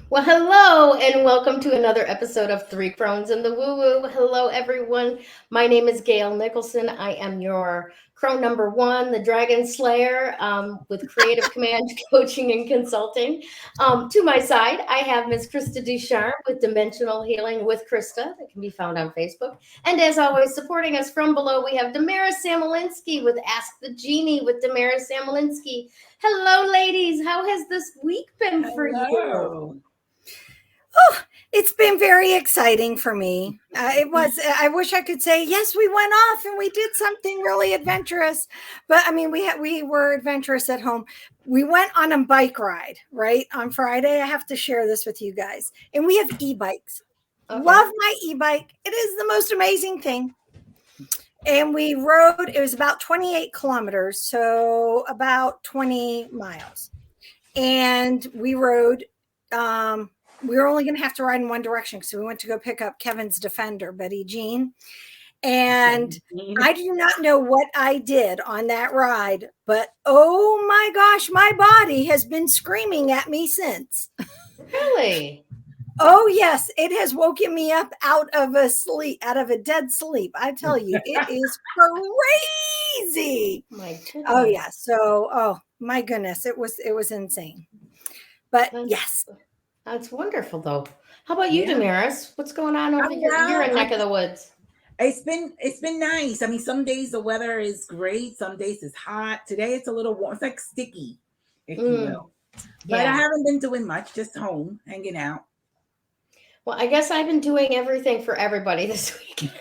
Well, hello, and welcome to another episode of Three Crones in the Woo Woo. Hello, everyone. My name is Gayle Nicholson. I am your crone number one, the Dragon Slayer, with Creative Command Coaching and Consulting. To my side, I have Miss Krista Ducharme with Dimensional Healing with Krista, that can be found on Facebook. And as always, supporting us from below, we have Damaris Samolinski with Ask the Genie with Damaris Samolinski. Hello, ladies. How has this week been for you? Hello. Oh, it's been very exciting for me. I wish I could say, yes, we went off and we did something really adventurous. But I mean, we were adventurous at home. We went on a bike ride, right? On Friday. I have to share this with you guys. And we have e-bikes. Okay. Love my e-bike. It is the most amazing thing. And we rode, it was about 28 kilometers, so about 20 miles. And we rode, we were only going to have to ride in one direction because we went to go pick up Kevin's Defender, Betty Jean. And I do not know what I did on that ride, but oh my gosh, my body has been screaming at me since. Really? Oh yes, it has woken me up out of a dead sleep. I tell you, it is crazy. My goodness. Oh yeah. So, oh my goodness, it was insane. But yes. That's wonderful, though. How about you, Damaris? What's going on over here? You're in neck of the woods. It's been nice. I mean, some days the weather is great. Some days it's hot. Today it's a little warm. It's like sticky, if you will. But I haven't been doing much. Just home, hanging out. Well, I guess I've been doing everything for everybody this week.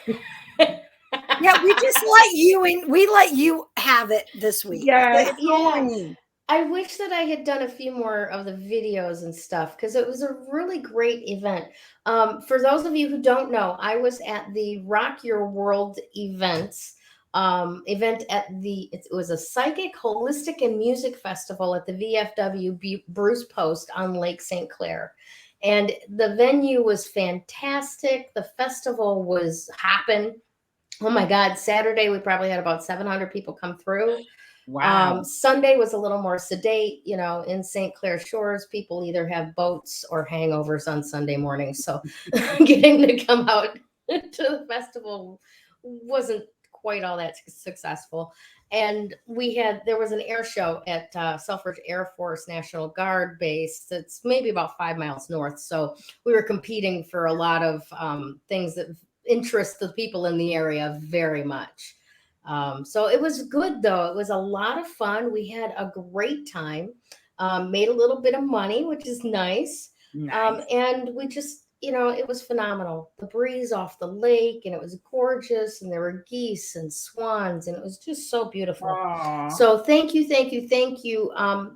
Yeah, we just let you in. We let you have it this week. Yeah. I wish that I had done a few more of the videos and stuff because it was a really great event. For those of you who don't know, I was at the Rock Your World event at it was a psychic, holistic, and music festival at the VFW Bruce Post on Lake St. Clair. And the venue was fantastic. The festival was hopping. Oh my God. Saturday, we probably had about 700 people come through. Wow. Sunday was a little more sedate, in St. Clair Shores, people either have boats or hangovers on Sunday morning. So getting to come out to the festival wasn't quite all that successful. And there was an air show at Selfridge Air Force National Guard base that's maybe about 5 miles north. So we were competing for a lot of things that interest the people in the area very much. So it was good, though. It was a lot of fun. We had a great time, made a little bit of money, which is nice. And we just, it was phenomenal. The breeze off the lake, and it was gorgeous, and there were geese and swans, and it was just so beautiful. Aww. So thank you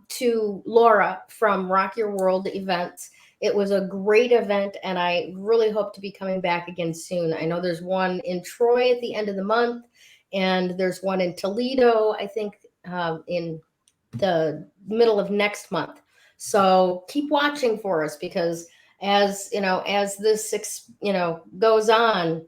to Laura from Rock Your World Events. It was a great event, and I really hope to be coming back again soon. I know there's one in Troy at the end of the month, and there's one in Toledo, I think, in the middle of next month. So keep watching for us because as this, goes on,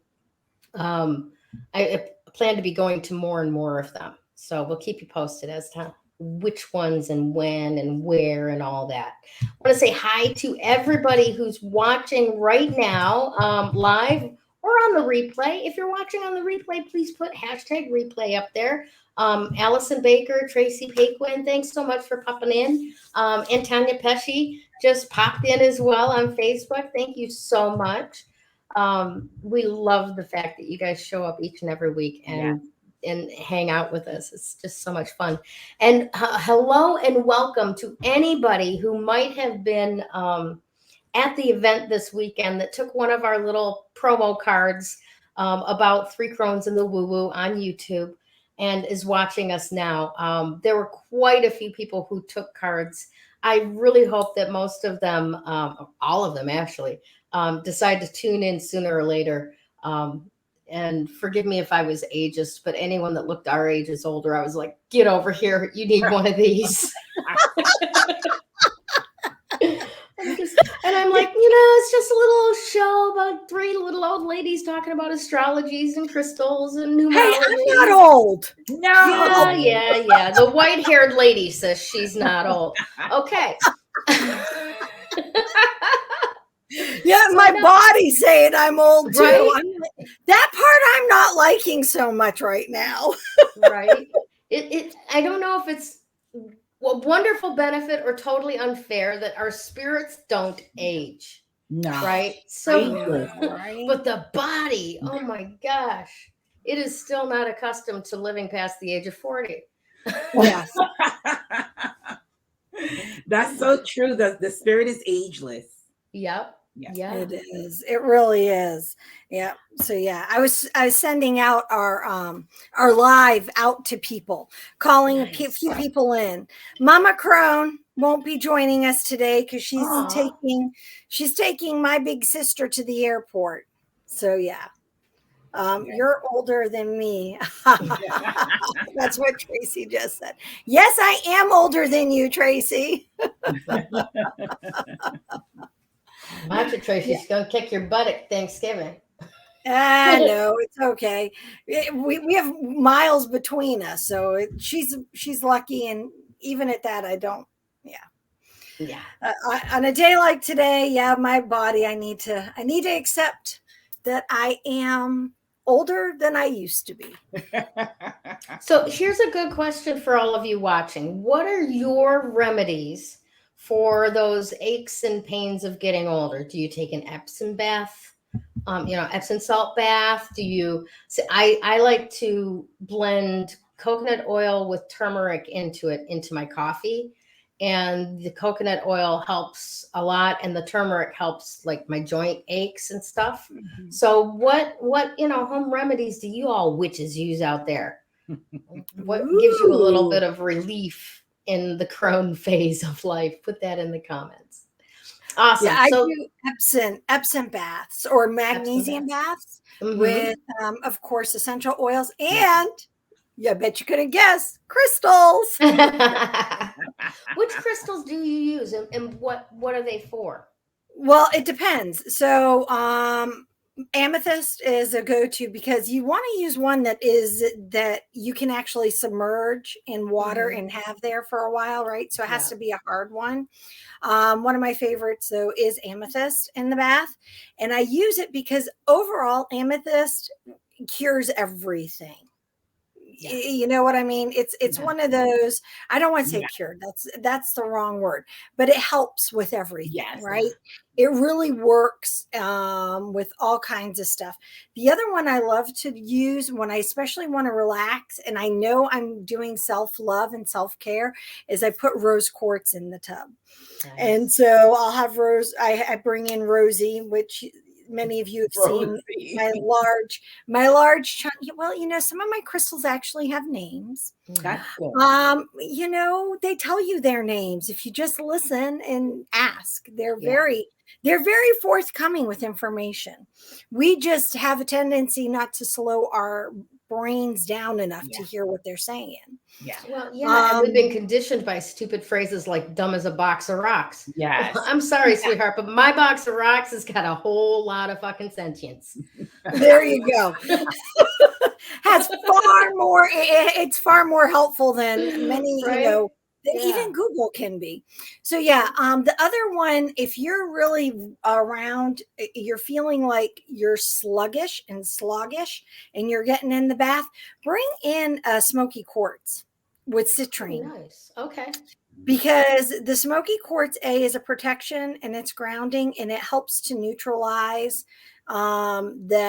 I plan to be going to more and more of them. So we'll keep you posted as to which ones and when and where and all that. I want to say hi to everybody who's watching right now, live or on the replay. If you're watching on the replay, please put #replay up there. Allison Baker, Tracy Paquin, thanks so much for popping in. And Tanya Pesci just popped in as well on Facebook. Thank you so much. We love the fact that you guys show up each and every week and hang out with us. It's just so much fun. And hello and welcome to anybody who might have been at the event this weekend that took one of our little promo cards about Three Crones in the Woo Woo on YouTube and is watching us now. There were quite a few people who took cards. I really hope that most of them, all of them actually, decide to tune in sooner or later. And forgive me if I was ageist, but anyone that looked our age is older, I was like, get over here. You need one of these. And I'm like, it's just a little show about three little old ladies talking about astrologies and crystals and numerology. Hey, I'm not old. No. Yeah. The white-haired lady says she's not old. Okay. Yeah, So my body's saying I'm old too. Right? That part I'm not liking so much right now. Right. I don't know if it's a wonderful benefit or totally unfair that our spirits don't age. No. Right. So, Right? but the body, oh my gosh, it is still not accustomed to living past the age of 40. Yes. That's so true. The spirit is ageless. Yep. Yeah. Yeah. It is. It really is. Yeah. So yeah, I was sending out our live out to people, calling a few people in. Mama Crone won't be joining us today because she's taking my big sister to the airport. So yeah. You're older than me. That's what Tracy just said. Yes, I am older than you, Tracy. Watch it, Tracy. She's going to kick your butt at Thanksgiving. No, it's okay. We have miles between us, so she's lucky, and even at that, I don't. Yeah. On a day like today, yeah, my body, I need to accept that I am older than I used to be. So here's a good question for all of you watching. What are your remedies for those aches and pains of getting older? Do you take an Epsom bath? Epsom salt bath? Do you? So I like to blend coconut oil with turmeric into my coffee, and the coconut oil helps a lot, and the turmeric helps like my joint aches and stuff. Mm-hmm. So what home remedies do you all witches use out there? What gives you a little bit of relief in the crone phase of life? Put that in the comments. Awesome. Yeah, I do Epsom baths or magnesium baths with, of course, essential oils and, I bet you couldn't guess, crystals. Which crystals do you use, and what are they for? Well, it depends. So, amethyst is a go-to because you want to use one that you can actually submerge in water and have there for a while, right? So it has to be a hard one. One of my favorites though is amethyst in the bath, and I use it because overall amethyst cures everything. Yeah. You know what I mean? It's one of those, I don't want to say cured. That's the wrong word, but it helps with everything, right? It really works with all kinds of stuff. The other one I love to use when I especially want to relax and I know I'm doing self-love and self-care is I put rose quartz in the tub. Nice. And so I'll have I bring in Rosie, which many of you have seen my large chunk. Well, some of my crystals actually have names. That's cool. They tell you their names if you just listen and ask. They're very forthcoming with information. We just have a tendency not to slow our brains down enough to hear what they're saying. Yeah. Well, and we've been conditioned by stupid phrases like dumb as a box of rocks. Yes. I'm sorry, sweetheart, but my box of rocks has got a whole lot of fucking sentience. There you go. It's far more helpful than many, even Google can be. So the other one, if you're really around, you're feeling like you're sluggish and you're getting in the bath, bring in a smoky quartz with citrine. Oh, nice. Okay. Because the smoky quartz is a protection and it's grounding and it helps to neutralize that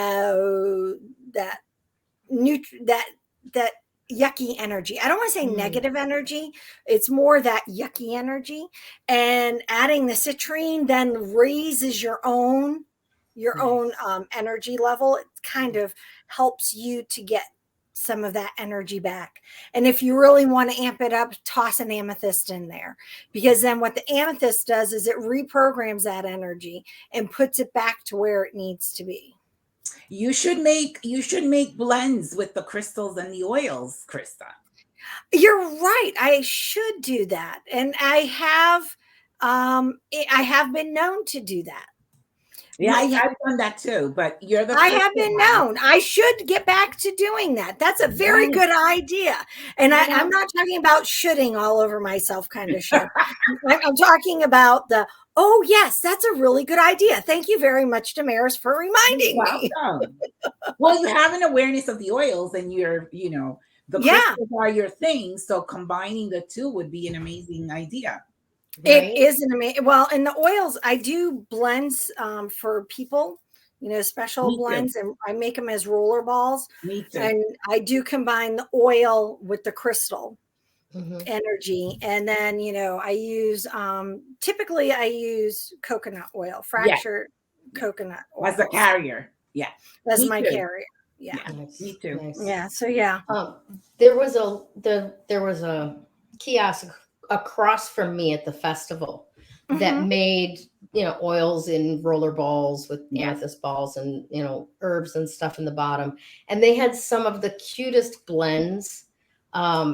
yucky energy. I don't want to say negative energy. It's more that yucky energy. And adding the citrine then raises your own energy level. It kind of helps you to get some of that energy back. And if you really want to amp it up, toss an amethyst in there, because then what the amethyst does is it reprograms that energy and puts it back to where it needs to be. You should make blends with the crystals and the oils, Krista. You're right. I should do that. And I have been known to do that. Yeah, I've done that too, but I have been known. I should get back to doing that. That's a very good idea. And I'm not talking about shooting all over myself kind of shit. I'm talking about the Oh, yes, that's a really good idea. Thank you very much, Damaris, for reminding me. Welcome. Well, you have an awareness of the oils, and you're, the crystals are your thing. So combining the two would be an amazing idea. Right? It is an amazing. Well, and the oils, I do blends for people, special blends, and I make them as roller balls. Me too. And I do combine the oil with the crystal energy. And then, I use, typically I use coconut oil, fractured coconut oil. As a carrier. Yeah. That's my carrier. Yeah. Nice. Me too. Nice. Yeah. So yeah. There was a kiosk across from me at the festival that made, oils in roller balls with amethyst balls and, herbs and stuff in the bottom. And they had some of the cutest blends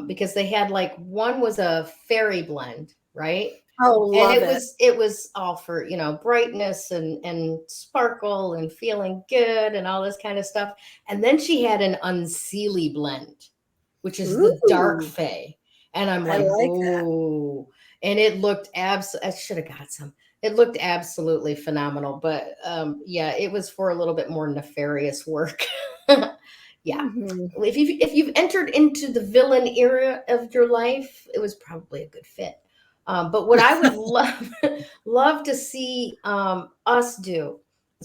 because they had one was a fairy blend, right? Oh, and it was all for, brightness and sparkle and feeling good and all this kind of stuff. And then she had an unseelie blend, which is the dark fae. And I'm like, oh, and it looked I should have got some. It looked absolutely phenomenal. But it was for a little bit more nefarious work. Yeah. If you've entered into the villain era of your life, it was probably a good fit. But what I would love to see us do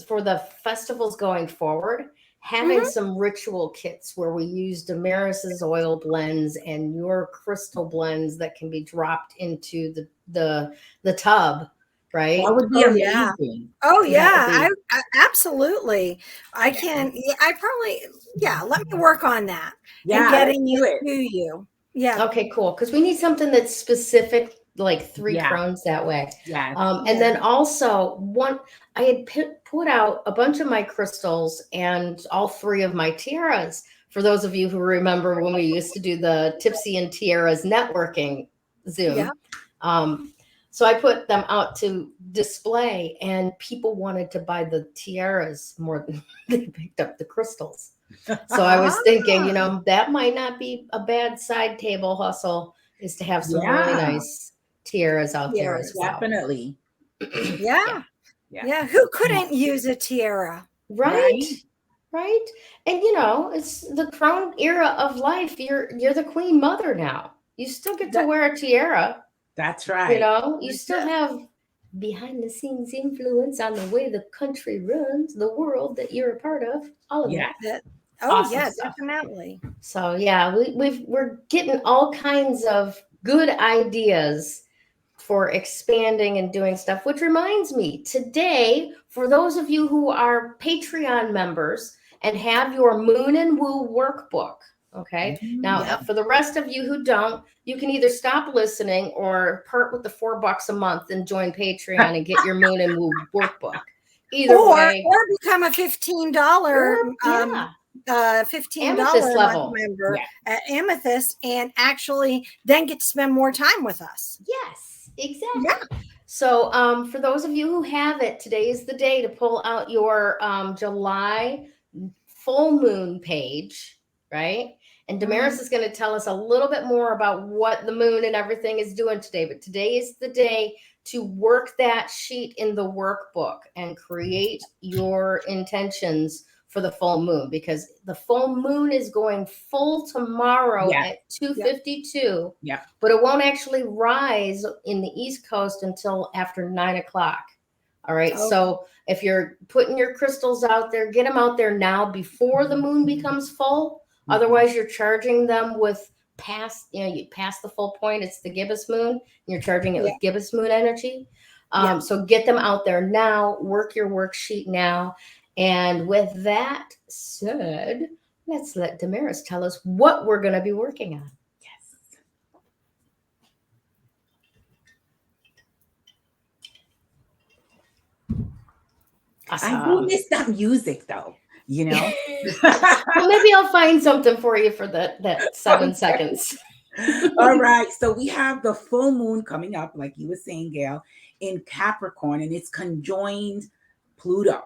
for the festivals going forward, having some ritual kits where we use Damaris's oil blends and your crystal blends that can be dropped into the tub, right? That would be amazing. Oh yeah, I absolutely. I can. I probably. Yeah, let me work on that. Yeah, and getting it to you. Yeah. Okay, cool. Because we need something that's specific, like 3 Crones that way. Yeah. And then also I had put out a bunch of my crystals and all 3 of my tiaras. For those of you who remember when we used to do the Tipsy and Tiaras networking Zoom. Yeah. So I put them out to display, and people wanted to buy the tiaras more than they picked up the crystals. So I was thinking, that might not be a bad side table hustle, is to have some really nice tiaras out there as well. Definitely. Yeah. Who couldn't use a tiara? Right. And it's the Crone era of life. You're the queen mother now. You still get to wear a tiara. That's right. You still have behind the scenes influence on the way the country runs, the world that you're a part of. All of that. Awesome stuff. Definitely. So we're getting all kinds of good ideas for expanding and doing stuff, which reminds me, today, for those of you who are Patreon members and have your Moon and Woo workbook, okay? Now, for the rest of you who don't, you can either stop listening or part with the $4 a month and join Patreon and get your Moon and Woo workbook. Either way. Or become a $15 $15 level member at Amethyst, and actually then get to spend more time with us. Yes, exactly. So for those of you who have it, today is the day to pull out your July full moon page, right? And Damaris is going to tell us a little bit more about what the moon and everything is doing today. But today is the day to work that sheet in the workbook and create your intentions for the full moon, because the full moon is going full tomorrow at 2:52. Yeah. But it won't actually rise in the East Coast until after 9 o'clock. All right. Oh. So if you're putting your crystals out there, get them out there now before the moon becomes full. Otherwise, you're charging them with you pass the full point. It's the gibbous moon. And you're charging it with gibbous moon energy. So get them out there now. Work your worksheet now. And with that said, let's let Damaris tell us what we're going to be working on. Yes. Awesome. I do miss that music, though. Well, maybe I'll find something for you for that 7 seconds. All right. So we have the full moon coming up, like you were saying, Gayle, in Capricorn, and it's conjoined Pluto.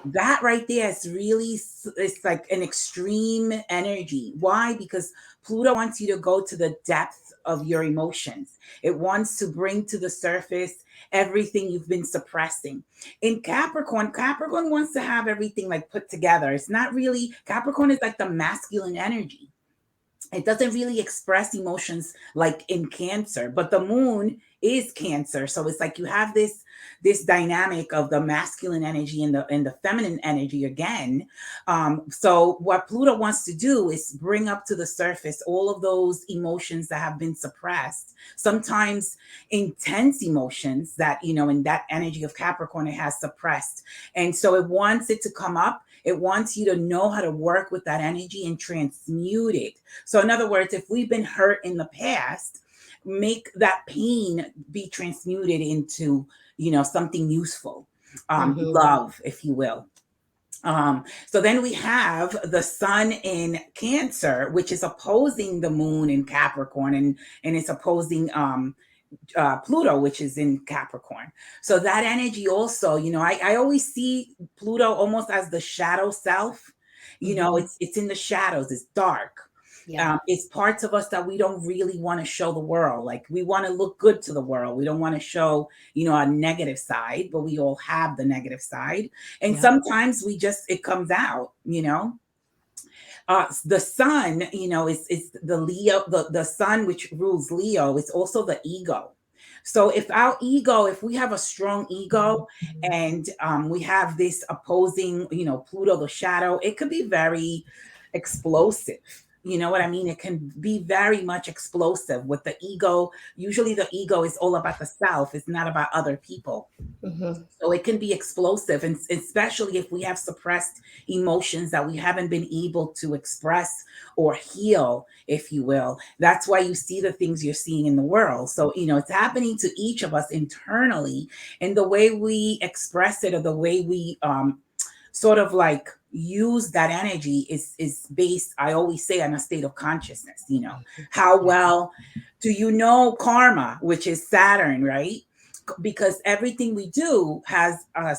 that right there is really, it's like an extreme energy. Why? Because Pluto wants you to go to the depth of your emotions. It wants to bring to the surface everything you've been suppressing. In Capricorn, Capricorn wants to have everything like put together. It's not really, Capricorn is like the masculine energy. It doesn't really express emotions like in Cancer, but the moon is Cancer. So it's like you have this dynamic of the masculine energy and the feminine energy again. So what Pluto wants to do is bring up to the surface all of those emotions that have been suppressed, sometimes intense emotions that, in that energy of Capricorn, it has suppressed. And so it wants it to come up. It wants you to know how to work with that energy and transmute it. So in other words, if we've been hurt in the past, make that pain be transmuted into, something useful, love, if you will. So then we have the sun in Cancer, which is opposing the moon in Capricorn, and it's opposing Pluto, which is in Capricorn. So that energy also, I always see Pluto almost as the shadow self. It's in the shadows, it's dark. Yeah. It's parts of us that we don't really want to show the world. Like, we want to look good to the world. We don't want to show, a negative side, but we all have the negative side. And sometimes it comes out, the sun, is the Leo, the sun, which rules Leo, is also the ego. So if we have a strong ego and we have this opposing, Pluto, the shadow, it could be very explosive. You know what I mean? It can be very much explosive with the ego. Usually the ego is all about the self. It's not about other people. So it can be explosive, and especially if we have suppressed emotions that we haven't been able to express or heal, if you will. That's why you see the things you're seeing in the world. So, it's happening to each of us internally, and the way we express it, or the way we sort of like use that energy is based, I always say, on a state of consciousness. How well do you know karma, which is Saturn, right? Because everything we do has a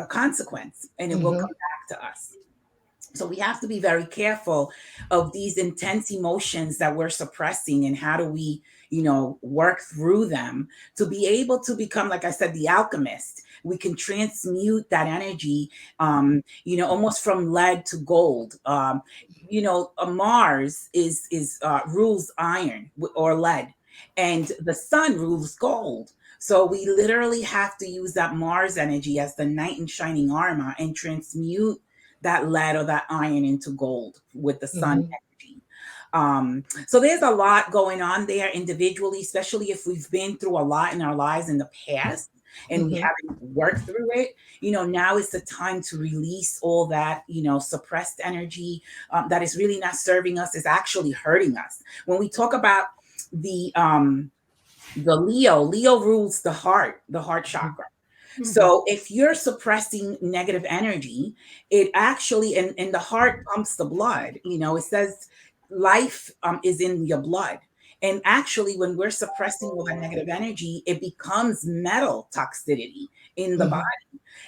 consequence, and it will come back to us. So we have to be very careful of these intense emotions that we're suppressing, and how do we, work through them to be able to become, like I said, the alchemist. We can transmute that energy, almost from lead to gold. Mars is rules iron or lead, and the sun rules gold. So we literally have to use that Mars energy as the knight in shining armor and transmute that lead or that iron into gold with the sun energy. So there's a lot going on there individually, especially if we've been through a lot in our lives in the past and we haven't worked through it. Now is the time to release all that, suppressed energy that is really not serving us, is actually hurting us. When we talk about the Leo rules the heart chakra. So if you're suppressing negative energy, it actually, and the heart pumps the blood, it says life is in your blood. And actually, when we're suppressing all that negative energy, it becomes metal toxicity in the body.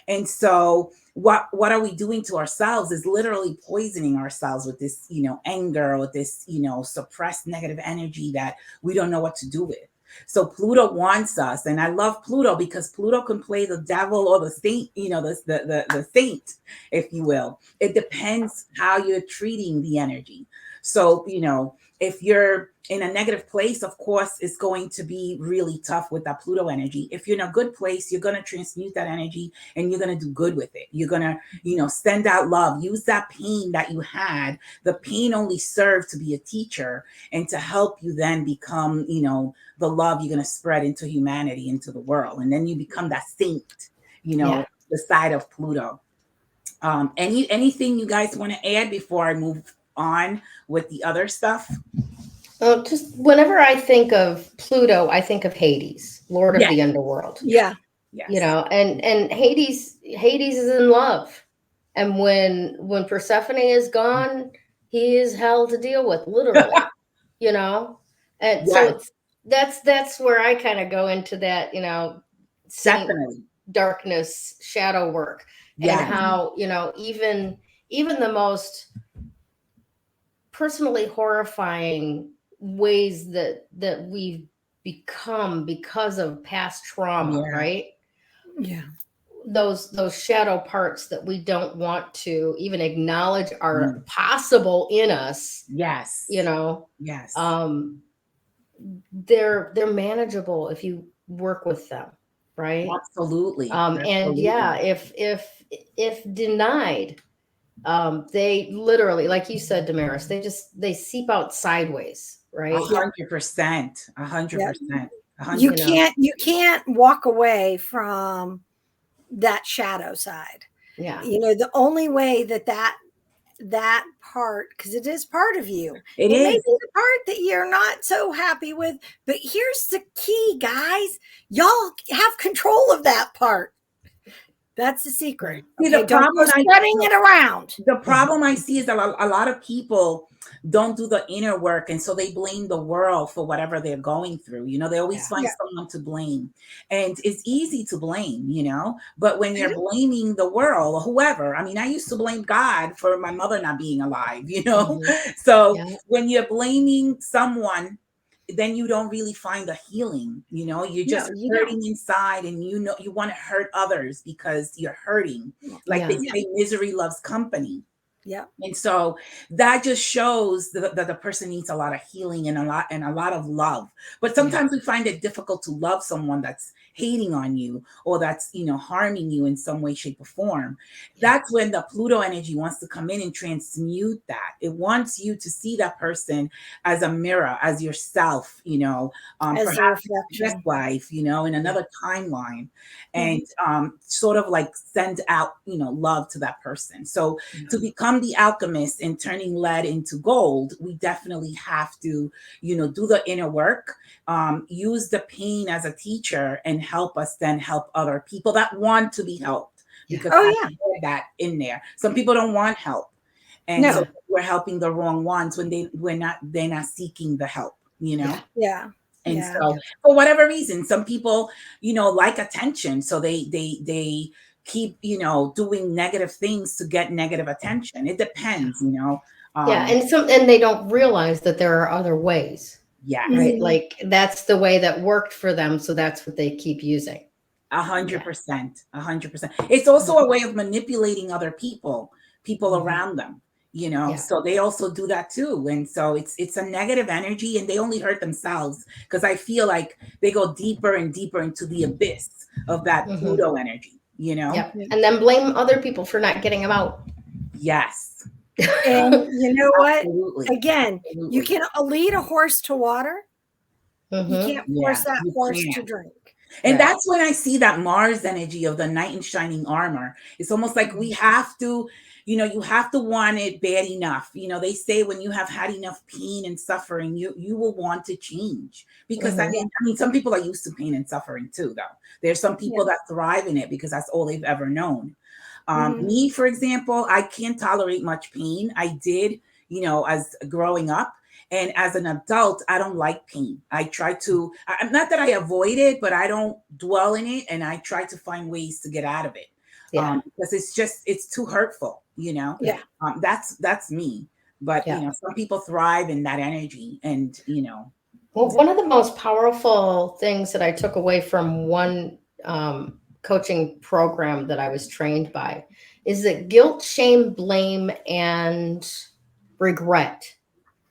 And so what are we doing to ourselves is literally poisoning ourselves with this, anger, with this, suppressed negative energy that we don't know what to do with. So Pluto wants us, and I love Pluto because Pluto can play the devil or the saint, the saint, if you will. It depends how you're treating the energy. So, if you're in a negative place, of course, it's going to be really tough with that Pluto energy. If you're in a good place, you're going to transmute that energy and you're going to do good with it. You're going to, send out love, use that pain that you had. The pain only served to be a teacher and to help you then become, the love you're going to spread into humanity, into the world. And then you become that saint, the side of Pluto. Anything you guys want to add before I move on with the other stuff? Just whenever I think of Pluto, I think of Hades, Lord of the Underworld. Yeah. Yes. And Hades is in love. And when Persephone is gone, he is hell to deal with, literally. And so that's where I kind of go into that, saint, definitely darkness, shadow work, and how, you know, even the most personally horrifying ways that we've become because of past trauma, right? Yeah. Those shadow parts that we don't want to even acknowledge are possible in us. Yes. You know. Yes. They're manageable if you work with them, right? Absolutely. And yeah, if denied, they literally, like you said, Damaris, they seep out sideways, right? 100%. 100%. You can't walk away from that shadow side. Yeah. You know, the only way that part, because it is part of you. It may is be the part that you're not so happy with, but here's the key, guys. Y'all have control of that part. That's the secret. See, okay, don't go spreading it around. The problem I see is that a lot of people don't do the inner work, and so they blame the world for whatever they're going through. You know, they always find someone to blame, and it's easy to blame, you know, but when you're blaming the world or whoever, I mean, I used to blame God for my mother not being alive, you know. So when you're blaming someone, then you don't really find the healing, you know. You're just hurting inside, and you know you want to hurt others because you're hurting. Like they say, misery loves company. Yeah. And so that just shows that the person needs a lot of healing and a lot of love. But sometimes we find it difficult to love someone that's hating on you or that's, you know, harming you in some way, shape, or form. That's when the Pluto energy wants to come in and transmute that. It wants you to see that person as a mirror, as yourself, you know, as perhaps this life, you know, in another timeline, and sort of like send out, you know, love to that person. So to become the alchemist and turning lead into gold, we definitely have to, you know, do the inner work, use the pain as a teacher, and help us then help other people that want to be helped. Because I have that in there. Some people don't want help, and so we're helping the wrong ones when they're not seeking the help, you know. And so for whatever reason, some people, you know, like attention, so they keep, you know, doing negative things to get negative attention. It depends, you know. And they don't realize that there are other ways. Right. Like that's the way that worked for them, so that's what they keep using. 100%. 100%. It's also a way of manipulating other people around them, you know. So they also do that too. And so it's a negative energy, and they only hurt themselves, because I feel like they go deeper and deeper into the abyss of that Pluto energy, you know. And then blame other people for not getting them out. Yes. And you know what? Again, you can lead a horse to water. You can't force that horse to drink. And that's when I see that Mars energy of the knight in shining armor. It's almost like we have to, you know, you have to want it bad enough. You know, they say when you have had enough pain and suffering, you will want to change. Because I mean, some people are used to pain and suffering too, though. There's some people that thrive in it because that's all they've ever known. Me, for example, I can't tolerate much pain. I did, you know, as growing up. And as an adult, I don't like pain. I try to, not that I avoid it, but I don't dwell in it. And I try to find ways to get out of it. Because it's too hurtful, you know? That's me. But, you know, some people thrive in that energy, and, you know. Well, one of the most powerful things that I took away from one coaching program that I was trained by is that guilt, shame, blame, and regret,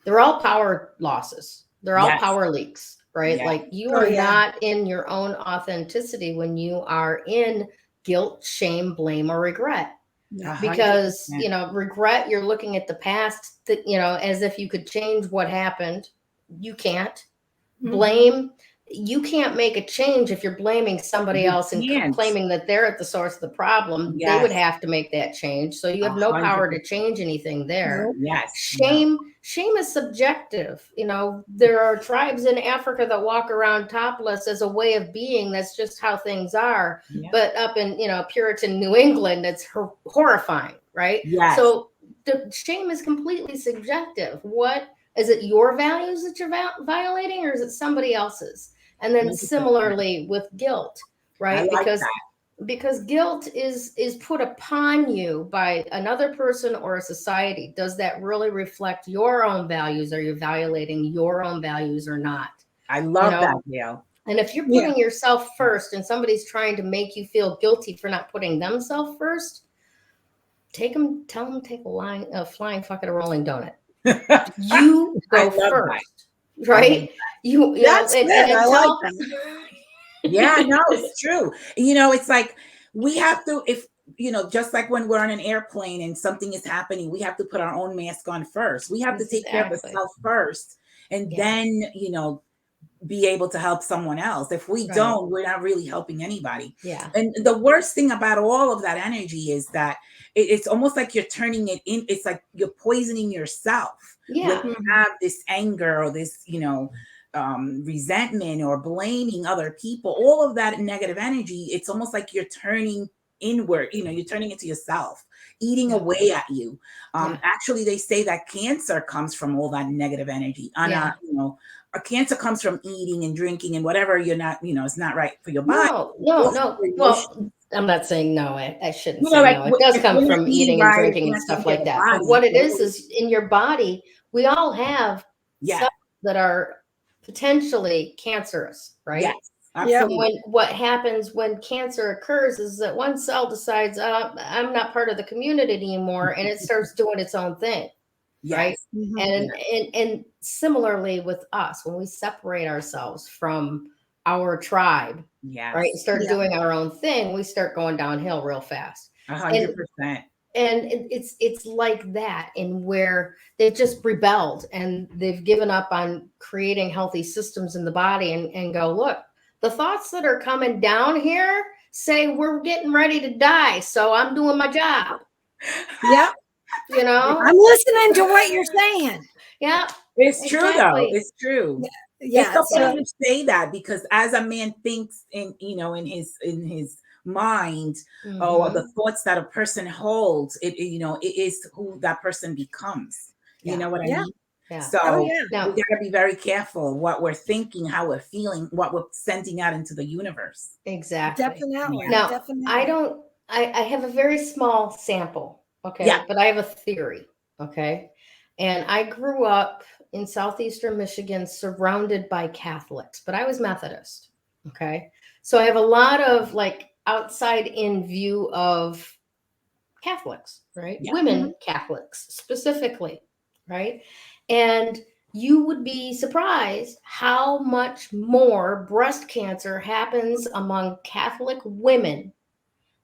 they're all power losses. They're all power leaks, right? Like you are not in your own authenticity when you are in guilt, shame, blame, or regret. 100%. Because, you know, regret, you're looking at the past, that, you know, as if you could change what happened. You can't. Blame, you can't make a change if you're blaming somebody else and claiming that they're at the source of the problem. They would have to make that change. So you have no power to change anything there. Shame is subjective. You know, there are tribes in Africa that walk around topless as a way of being. That's just how things are. But up in, you know, Puritan New England, it's horrifying, right? So the shame is completely subjective. What is it, your values that you're violating, or is it somebody else's? And then similarly with guilt, right? Because because guilt is put upon you by another person or a society. Does that really reflect your own values? Are you violating your own values or not? I love that, Gayle. And if you're putting yourself first and somebody's trying to make you feel guilty for not putting themselves first, tell them take a flying fucking rolling donut. You go first, right? That's good. I like that. Yeah, no, it's true. It's like we have to, if just like when we're on an airplane and something is happening, we have to put our own mask on first. We have to take care of ourselves first, and then be able to help someone else. If we don't, we're not really helping anybody. Yeah. And the worst thing about all of that energy is that it's almost like you're turning it in. It's like you're poisoning yourself. Yeah. When you have this anger or this, resentment or blaming other people, all of that negative energy, it's almost like you're turning inward, you're turning it to yourself, eating away at you. Actually, they say that cancer comes from all that negative energy. A cancer comes from eating and drinking and whatever you're not, it's not right for your body. No. Well, I'm not saying no. I shouldn't say no. It does come from eating and drinking and stuff like that. But what it is in your body, we all have cells that are potentially cancerous, right? Yes. Absolutely. So what happens when cancer occurs is that one cell decides, I'm not part of the community anymore, and it starts doing its own thing. Yes. Right. And similarly with us, when we separate ourselves from our tribe, right, and start doing our own thing, we start going downhill real fast. 100%. And it's like that, in where they've just rebelled and they've given up on creating healthy systems in the body and go, look, the thoughts that are coming down here say we're getting ready to die, so I'm doing my job. Yep. I'm listening to what you're saying. Yeah, it's true though. It's true. Yeah, it's so funny to say that, because as a man thinks in his mind, the thoughts that a person holds, it is who that person becomes. You know what I mean? Yeah. So we gotta be very careful what we're thinking, how we're feeling, what we're sending out into the universe. Exactly. Definitely. Now, definitely. I have a very small sample, okay? But I have a theory, okay? And I grew up in southeastern Michigan surrounded by Catholics, but I was Methodist, okay? So I have a lot of outside in view of Catholics, right? Women Catholics specifically, right? And you would be surprised how much more breast cancer happens among Catholic women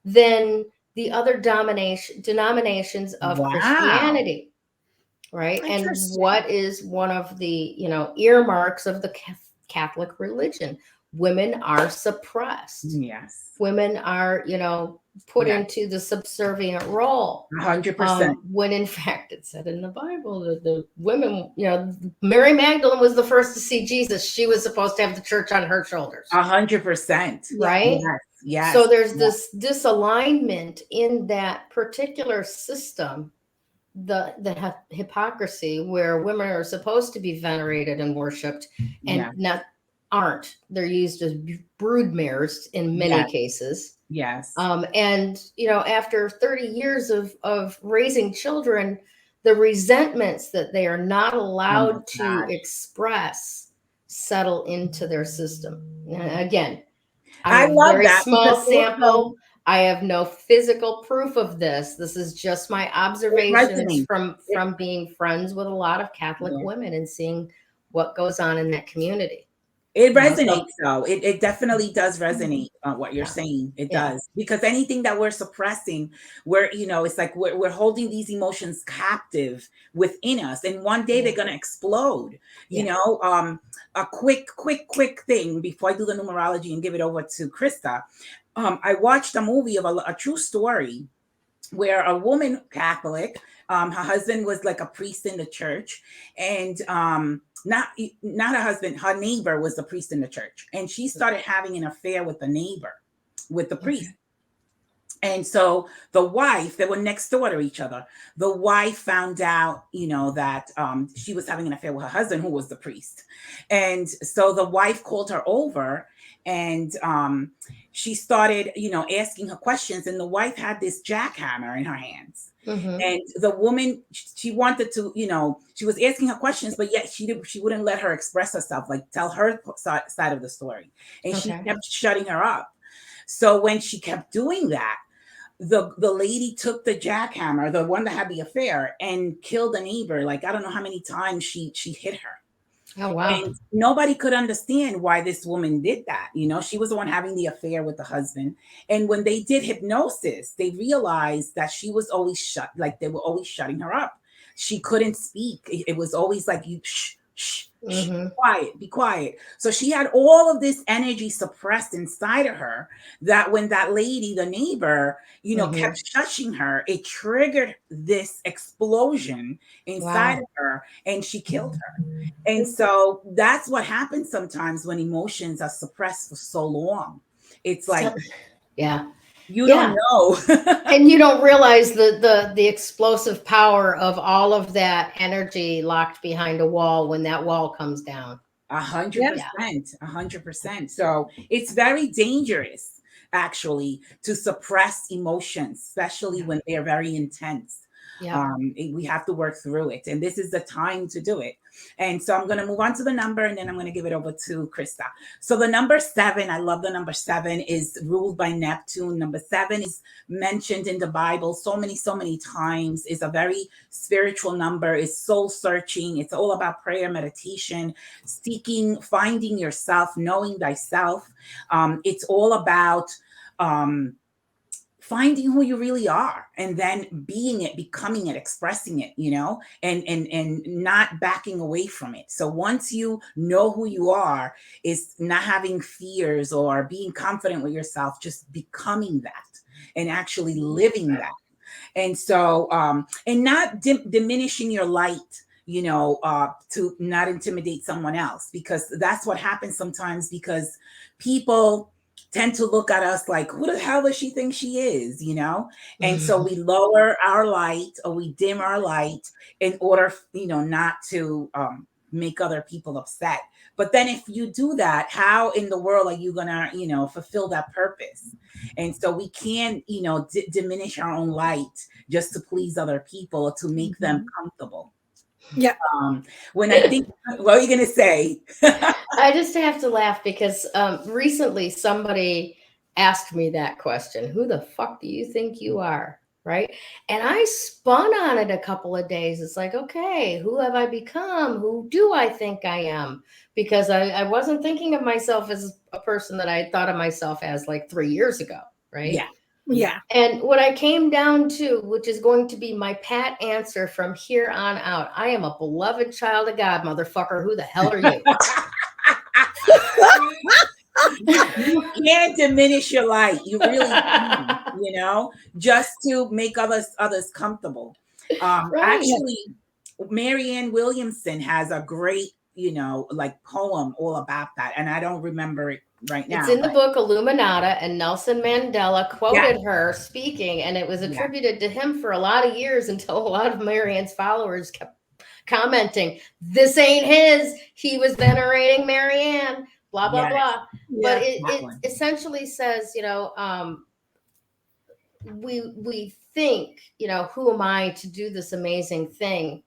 than the other denominations of Christianity, right? And what is one of the earmarks of the Catholic religion? Women are suppressed. Yes. Women are put into the subservient role. 100%. When in fact it said in the Bible that the women, Mary Magdalene was the first to see Jesus. She was supposed to have the church on her shoulders. 100%. Right? Yes. So there's this disalignment in that particular system, the hypocrisy, where women are supposed to be venerated and worshipped and aren't. They're used as broodmares in many cases. Yes. And after 30 years of raising children, the resentments that they are not allowed to express settle into their system. Again, I love that. Small sample. I have no physical proof of this. This is just my observations from being friends with a lot of Catholic women and seeing what goes on in that community. It resonates, though. It definitely does resonate on what you're saying. It does, because anything that we're suppressing, it's like we're holding these emotions captive within us, and one day they're gonna explode. A quick thing before I do the numerology and give it over to Krista. I watched a movie of a true story where a woman, Catholic, her husband was like a priest in the church, and not a husband, her neighbor was the priest in the church, and she started having an affair with the neighbor, with the priest. And so the wife, they were next door to each other. The wife found out, that she was having an affair with her husband, who was the priest. And so the wife called her over, and she started, asking her questions. And the wife had this jackhammer in her hands. Mm-hmm. And the woman, she wanted to, she was asking her questions, but yet she wouldn't let her express herself, like tell her side of the story. And she kept shutting her up. So when she kept doing that, the lady took the jackhammer, the one that had the affair, and killed a neighbor. Like, I don't know how many times she hit her. Oh, wow. And nobody could understand why this woman did that. She was the one having the affair with the husband. And when they did hypnosis, they realized that she was always like they were always shutting her up. She couldn't speak. It was always like, you shh, shh, Mm-hmm. be quiet. So she had all of this energy suppressed inside of her, that when that lady, the neighbor, kept shushing her, it triggered this explosion inside of her, and she killed her. And so that's what happens sometimes when emotions are suppressed for so long. It's like, you don't know. And you don't realize the explosive power of all of that energy locked behind a wall when that wall comes down. 100%, 100%. So it's very dangerous, actually, to suppress emotions, especially when they're very intense. We have to work through it, and this is the time to do it. And so I'm going to move on to the number, and then I'm going to give it over to Krista. So the number 7, I love the number 7, is ruled by Neptune. Number 7 is mentioned in the Bible so many times. It's a very spiritual number. It's soul searching. It's all about prayer, meditation, seeking, finding yourself, knowing thyself. It's all about finding who you really are, and then being it, becoming it, expressing it, and not backing away from it. So once you know who you are, is not having fears or being confident with yourself, just becoming that and actually living that. And so, and not diminishing your light, to not intimidate someone else, because that's what happens sometimes, because people tend to look at us like, who the hell does she think she is, And so we lower our light, or we dim our light in order, not to make other people upset. But then if you do that, how in the world are you gonna, fulfill that purpose? And so we can't, diminish our own light just to please other people or to make them comfortable. Yeah. When I think, what are you going to say? I just have to laugh because recently somebody asked me that question. Who the fuck do you think you are? Right. And I spun on it a couple of days. It's like, okay, who have I become? Who do I think I am? Because I wasn't thinking of myself as a person that I had thought of myself as like 3 years ago. Right. Yeah. Yeah. And what I came down to, which is going to be my pat answer from here on out, I am a beloved child of God, motherfucker. Who the hell are you? You can't diminish your light. You really can, just to make others comfortable. Right. Actually, Marianne Williamson has a great, like poem all about that. And I don't remember it right now. It's in the book Illuminata, and Nelson Mandela quoted her speaking, and it was attributed to him for a lot of years until a lot of Marianne's followers kept commenting, this ain't his. He was venerating Marianne, blah, blah, blah. But it essentially says, we think, who am I to do this amazing thing?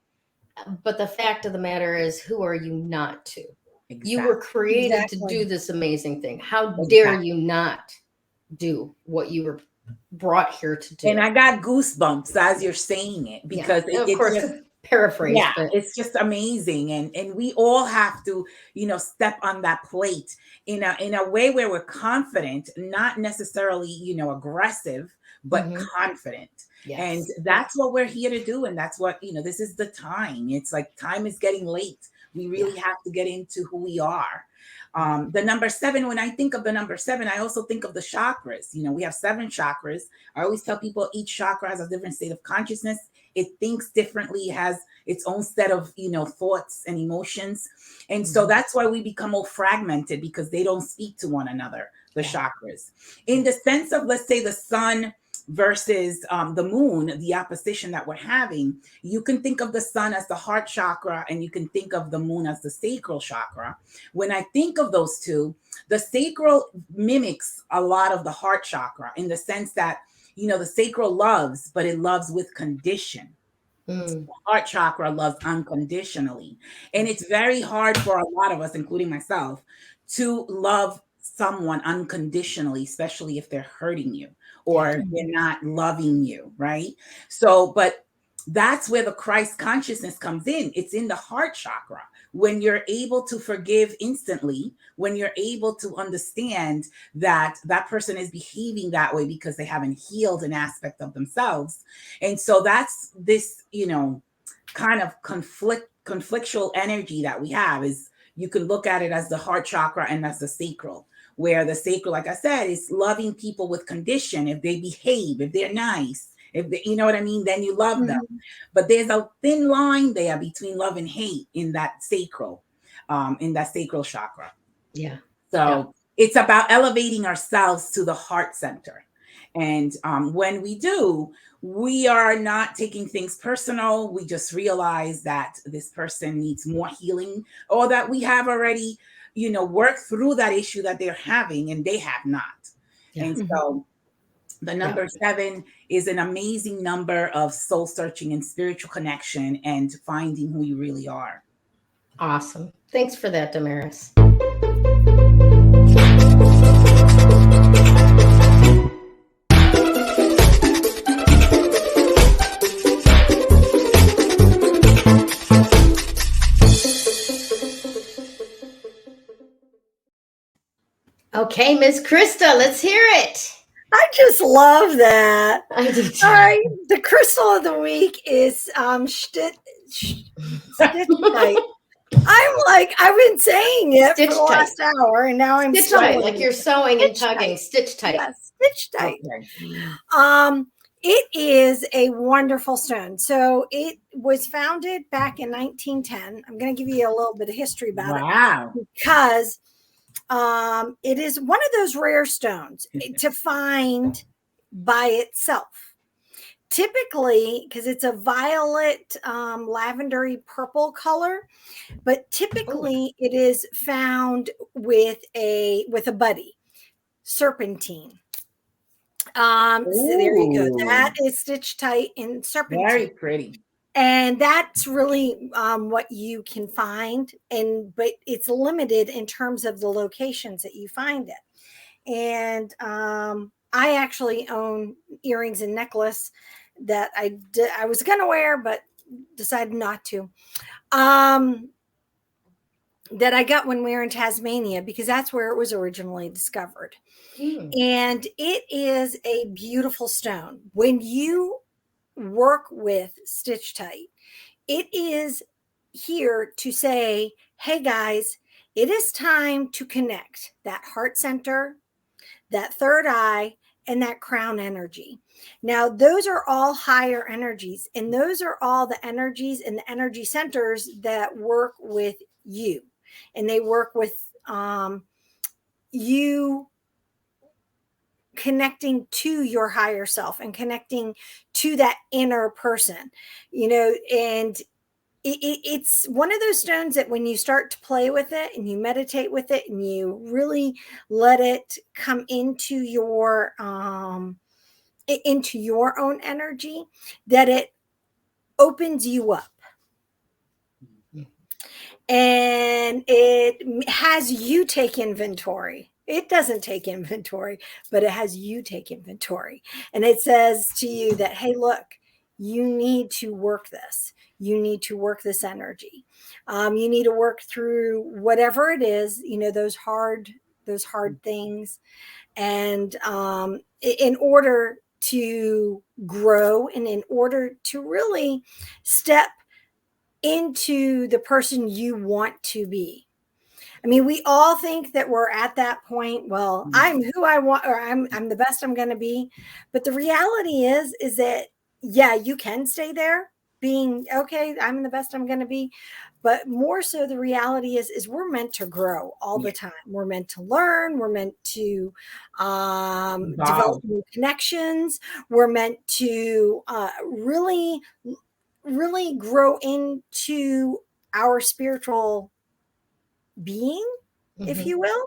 But the fact of the matter is, who are you not to? Exactly. You were created to do this amazing thing. How dare you not do what you were brought here to do? And I got goosebumps as you're saying it, because of course, paraphrase. Yeah, it's just amazing. And we all have to, step on that plate in a way where we're confident, not necessarily, aggressive, but confident. Yes. And that's what we're here to do. And that's what, this is the time. It's like time is getting late. We really have to get into who we are. The number 7, when I think of the number 7, I also think of the chakras. We have 7 chakras. I always tell people each chakra has a different state of consciousness. It thinks differently, has its own set of, thoughts and emotions. And so that's why we become all fragmented, because they don't speak to one another, the chakras. In the sense of, let's say, the sun versus the moon, the opposition that we're having, you can think of the sun as the heart chakra and you can think of the moon as the sacral chakra. When I think of those two, the sacral mimics a lot of the heart chakra in the sense that, you know, the sacral loves, but it loves with condition. The heart chakra loves unconditionally. And it's very hard for a lot of us, including myself, to love someone unconditionally, especially if they're hurting you or they're not loving you, right? So, but that's where the Christ consciousness comes in. It's in the heart chakra. When you're able to forgive instantly, when you're able to understand that that person is behaving that way because they haven't healed an aspect of themselves. And so that's this, you know, kind of conflictual energy that we have. Is you can look at it as the heart chakra and as the sacral, where the sacral, like I said, is loving people with condition. If they behave, if they're nice, if they, you know what I mean, then you love them. But there's a thin line there between love and hate in that sacral chakra. Yeah. So it's about elevating ourselves to the heart center. And when we do, we are not taking things personal. We just realize that this person needs more healing, or that we have already, you know, worked through that issue that they're having and they have not. Yeah. And so the number 7 is an amazing number of soul searching and spiritual connection and finding who you really are. Awesome. Thanks for that, Damaris. Okay, Miss Krista, let's hear it. I just love that. I do too. All right. The crystal of the week is Stitchtite. I'm like, I've been saying it for the last hour, and now I'm Stitchtite, like you're sewing and tugging. Stitchtite. Yes, Stitchtite. Okay. It is a wonderful stone. So it was founded back in 1910. I'm going to give you a little bit of history about it because it is one of those rare stones to find by itself. Typically, because it's a violet, lavendery purple color, but typically it is found with a buddy, serpentine. So there you go. That is Stitchtite in serpentine. Very pretty. And that's really what you can find, but it's limited in terms of the locations that you find it. And I actually own earrings and necklace that I was going to wear, but decided not to. That I got when we were in Tasmania, because that's where it was originally discovered. And it is a beautiful stone. When you work with Stitchtite, it is here to say, hey guys, it is time to connect that heart center, that third eye, and that crown energy. Now, those are all higher energies, and those are all the energies and the energy centers that work with you, and they work with you connecting to your higher self and connecting to that inner person, you know. And it's one of those stones that when you start to play with it and you meditate with it and you really let it come into your own energy, that it opens you up. And it has you take inventory. It doesn't take inventory, but it has you take inventory. And it says to you that, hey, look, you need to work this. You need to work this energy. You need to work through whatever it is, you know, those hard things. And in order to grow and in order to really step into the person you want to be. I mean, we all think that we're at that point. Well, I'm who I want, or I'm the best I'm going to be. But the reality is that, yeah, you can stay there, being, okay, I'm the best I'm going to be. But more so the reality is we're meant to grow all the time. We're meant to learn. We're meant to develop new connections. We're meant to really, really grow into our spiritual being, if you will.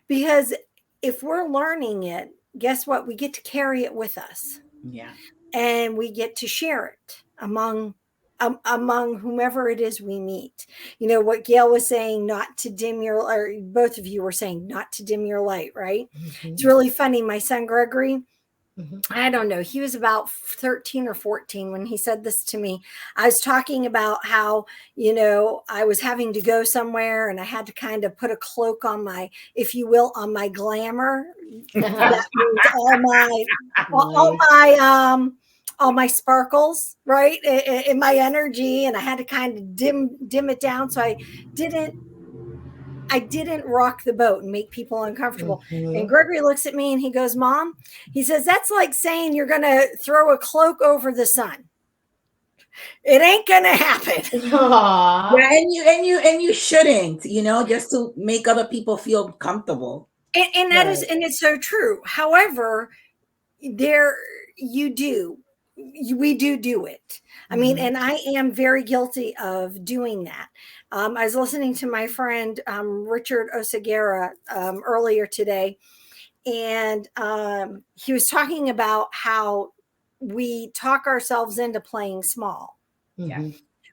Because if we're learning it, guess what? We get to carry it with us. Yeah. And we get to share it among whomever it is we meet. You know what Gayle was saying, not to dim your, or both of you were saying not to dim your light, right? It's really funny. My son Gregory, I don't know, he was about 13 or 14 when he said this to me. I was talking about how, you know, I was having to go somewhere and I had to kind of put a cloak on my, if you will, on my glamour. That means all my sparkles, right, in my energy, and I had to kind of dim it down so I didn't rock the boat and make people uncomfortable. And Gregory looks at me and he goes, Mom, he says, that's like saying you're going to throw a cloak over the sun. It ain't going to happen. Yeah, and you shouldn't, you know, just to make other people feel comfortable. And that is, and it's so true. However, we do it. I mean, and I am very guilty of doing that. I was listening to my friend Richard Oseguera earlier today, and he was talking about how we talk ourselves into playing small.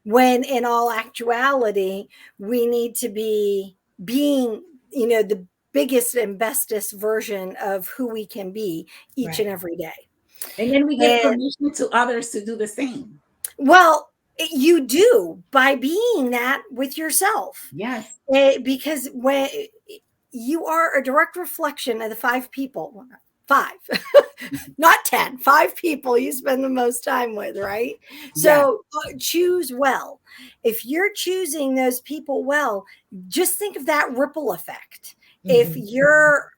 When in all actuality, we need to be being, you know, the biggest and bestest version of who we can be each and every day. And then we give permission to others to do the same. Well, you do by being that with yourself. Yes. Because when you are a direct reflection of the 5 people, not 10, 5 people you spend the most time with, right? So choose well. If you're choosing those people well, just think of that ripple effect. If you're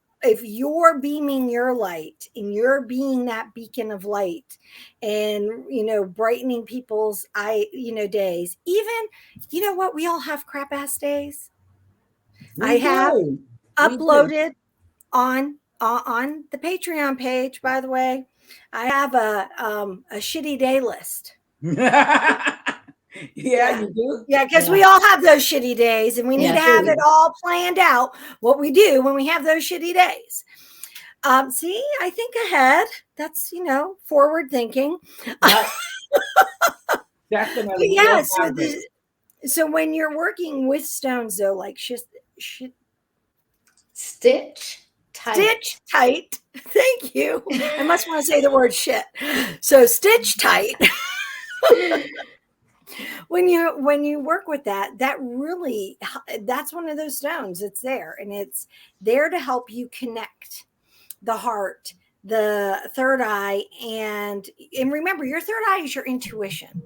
beaming your light and you're being that beacon of light and, you know, brightening people's days, even, you know what, we all have crap ass days. I have uploaded on the Patreon page, by the way. I have a shitty day list. Yeah, you do. Yeah, because we all have those shitty days, and we need to have it all planned out what we do when we have those shitty days. See, I think ahead. That's, you know, forward thinking. Definitely. Yeah. So when you're working with stones, though, like Stitchtite. Thank you. I must want to say the word shit. So Stitchtite. When you work with that's one of those stones. It's there, and it's there to help you connect the heart, the third eye, and remember, your third eye is your intuition,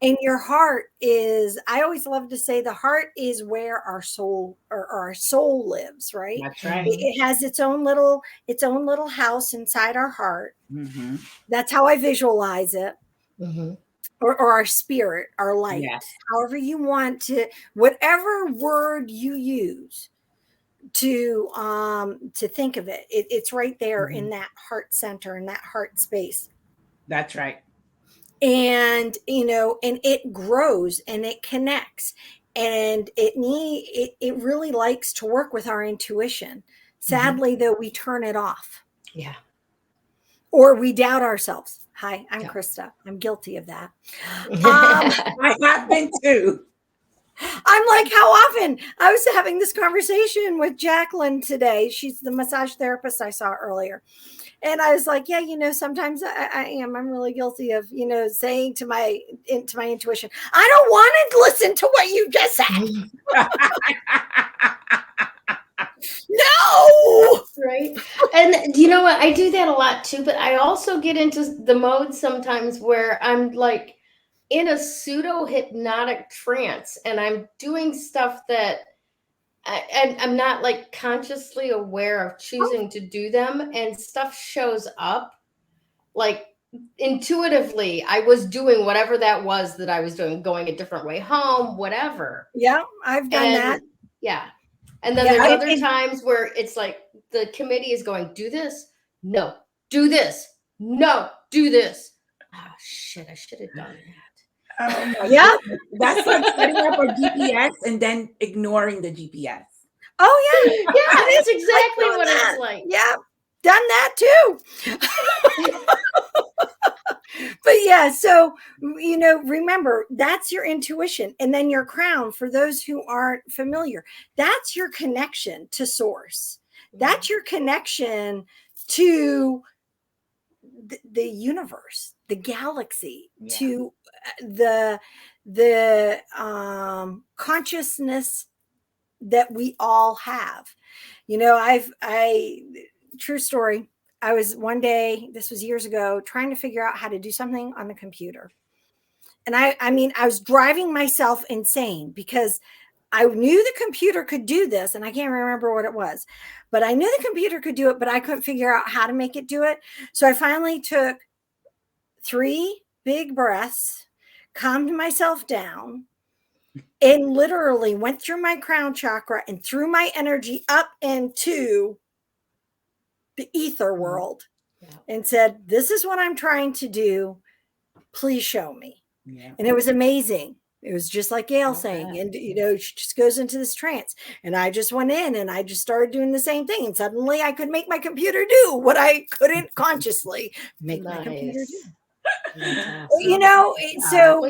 and your heart is, I always love to say, the heart is where our soul lives, right? That's right. It has its own little house inside our heart. That's how I visualize it. Or our spirit, our light, however you want to, whatever word you use to think of it, it's right there in that heart center, in that heart space. That's right. And, you know, and it grows and it connects, and it really likes to work with our intuition. Sadly, though, we turn it off. Yeah. Or we doubt ourselves. Hi, I'm Krista. I'm guilty of that. I have been too. I'm like, how often? I was having this conversation with Jacqueline today. She's the massage therapist I saw earlier. And I was like, yeah, you know, sometimes I'm really guilty of, you know, saying to my intuition, I don't want to listen to what you just said. No. Right. And you know what? I do that a lot too, but I also get into the mode sometimes where I'm like in a pseudo hypnotic trance, and I'm doing stuff that I'm not like consciously aware of choosing to do them, and stuff shows up like intuitively, I was doing whatever that was that I was doing, going a different way home, whatever. Yeah, I've done that. Yeah. And then Yeah, there's other times where it's like the committee is going, do this. No, do this. No, do this. Oh, shit. I should have done that. Yeah. That's like setting up a GPS and then ignoring the GPS. Oh, yeah. Yeah, that's exactly what that. it's like. Yeah, done that too. But yeah, so, remember, that's your intuition. And then your crown, for those who aren't familiar, that's your connection to source. That's your connection to the universe, the galaxy, to the consciousness that we all have. True story. I was one day, this was years ago, trying to figure out how to do something on the computer. And I was driving myself insane because I knew the computer could do this, and I can't remember what it was, but I knew the computer could do it, but I couldn't figure out how to make it do it. So I finally took 3 big breaths, calmed myself down, and literally went through my crown chakra and threw my energy up into the ether world and said, this is what I'm trying to do. Please show me. Yeah. And it was amazing. It was just like Gayle saying, and she just goes into this trance, and I just went in and I just started doing the same thing. And suddenly I could make my computer do what I couldn't consciously make my computer do. Awesome. So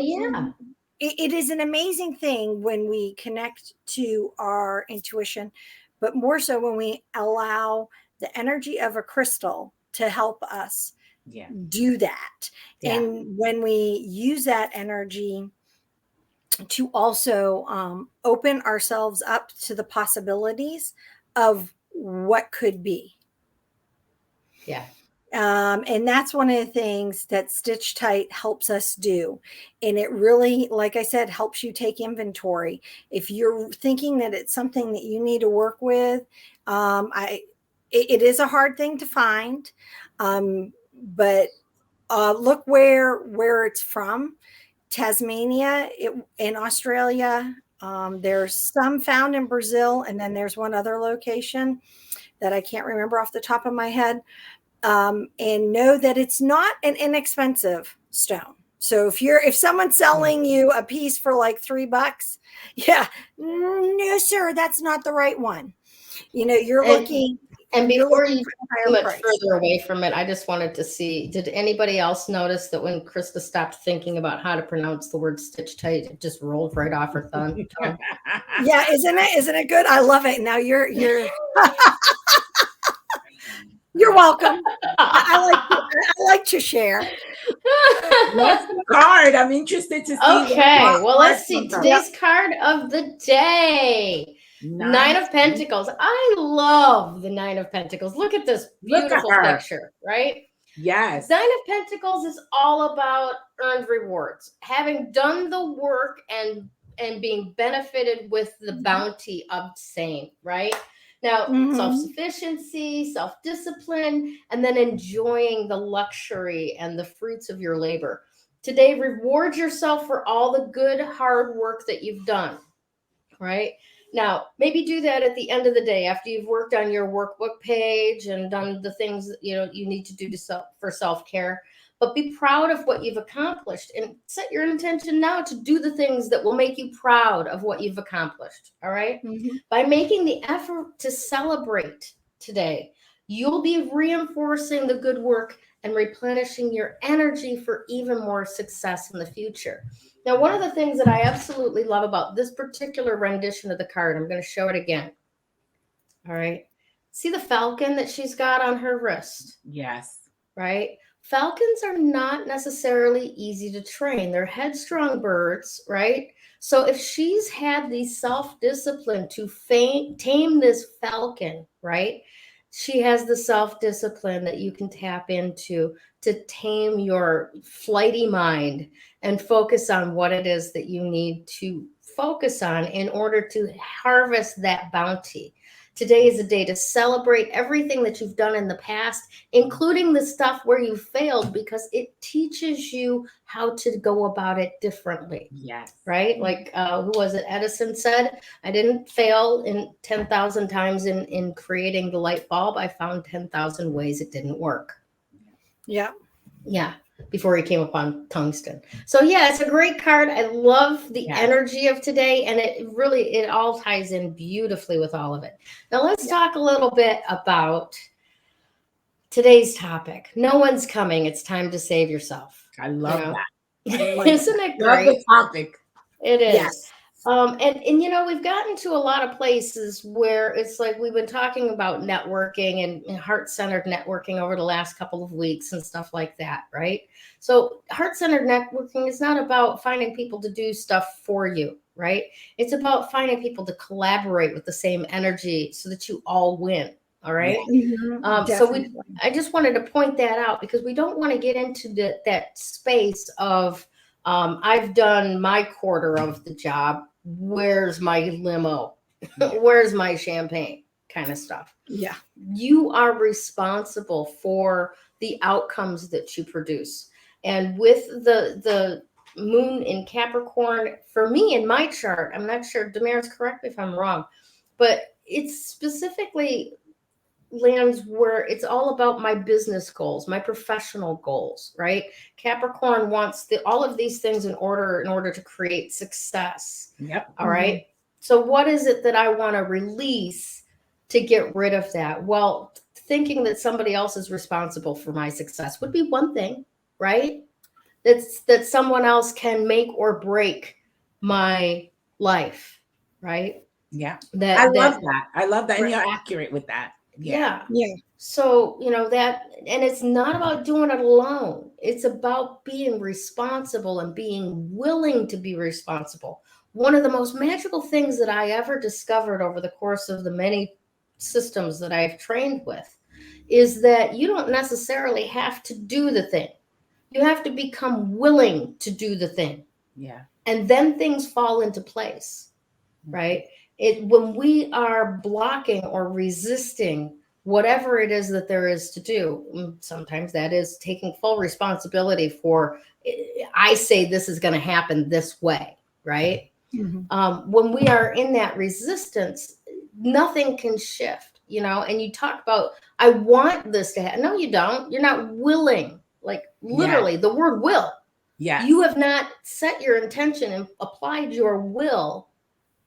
it is an amazing thing when we connect to our intuition, but more so when we allow the energy of a crystal to help us do that. And when we use that energy to also open ourselves up to the possibilities of what could be. Yeah. And that's one of the things that Stitchtite helps us do. And it really, like I said, helps you take inventory. If you're thinking that it's something that you need to work with, it is a hard thing to find. But look where it's from. Tasmania, in Australia. There's some found in Brazil, and then there's one other location that I can't remember off the top of my head. And know that it's not an inexpensive stone. So if someone's selling you a piece for like $3, no, sir, that's not the right one. You're looking. And before you get much further away from it, I just wanted to see, did anybody else notice that when Krista stopped thinking about how to pronounce the word Stitchtite, it just rolled right off her tongue? Yeah, isn't it good? I love it. Now you're you're welcome. I like to share. What's the card? I'm interested to see. Okay, well, let's see. Today's card of the day. Nine of Pentacles. I love the Nine of Pentacles. Look at this beautiful picture, right? Yes. Nine of Pentacles is all about earned rewards. Having done the work and being benefited with the bounty of same, right? Now, self-sufficiency, self-discipline, and then enjoying the luxury and the fruits of your labor. Today, reward yourself for all the good, hard work that you've done, right? Now, maybe do that at the end of the day after you've worked on your workbook page and done the things that you need to do for self-care. But be proud of what you've accomplished and set your intention now to do the things that will make you proud of what you've accomplished. All right. By making the effort to celebrate today, you'll be reinforcing the good work and replenishing your energy for even more success in the future. Now, one of the things that I absolutely love about this particular rendition of the card, I'm going to show it again. All right. See the falcon that she's got on her wrist? Yes. Right. Falcons are not necessarily easy to train. They're headstrong birds, right? So if she's had the self-discipline to tame this falcon, right? She has the self-discipline that you can tap into to tame your flighty mind and focus on what it is that you need to focus on in order to harvest that bounty. Today is a day to celebrate everything that you've done in the past, including the stuff where you failed, because it teaches you how to go about it differently. Yes. Right? Like, who was it? Edison said, I didn't fail in 10,000 times in creating the light bulb. I found 10,000 ways it didn't work. Yeah. Yeah. Before he came upon tungsten. So yeah, it's a great card. I love the energy of today, and it all ties in beautifully with all of it. Now let's talk a little bit about today's topic. No one's coming. It's time to save yourself. I love that. Isn't it great? Love the topic. It is. Yes. And you know, we've gotten to a lot of places where it's like we've been talking about networking and heart-centered networking over the last couple of weeks and stuff like that, right? So heart-centered networking is not about finding people to do stuff for you, right? It's about finding people to collaborate with the same energy so that you all win. All right. I just wanted to point that out, because we don't want to get into that space of I've done my quarter of the job. Where's my limo? Where's my champagne? Kind of stuff. Yeah. You are responsible for the outcomes that you produce. And with the moon in Capricorn, for me in my chart, I'm not sure, Damaris, correct me if I'm wrong, but it's specifically lands where it's all about my business goals, my professional goals, right? Capricorn wants all of these things in order to create success. Yep. All right. So what is it that I want to release to get rid of that? Well, thinking that somebody else is responsible for my success would be one thing, right? That someone else can make or break my life, right? Yeah. I love that. I love that. And you're accurate with that. Yeah. So, you know, that, and it's not about doing it alone. It's about being responsible and being willing to be responsible. One of the most magical things that I ever discovered over the course of the many systems that I've trained with is that you don't necessarily have to do the thing. You have to become willing to do the thing. Yeah. And then things fall into place, right? When we are blocking or resisting whatever it is that there is to do, sometimes that is taking full responsibility for, I say this is going to happen this way, right? When we are in that resistance, nothing can shift, you know, and you talk about, I want this to happen. No, you don't. You're not willing, like literally the word will. Yeah. You have not set your intention and applied your will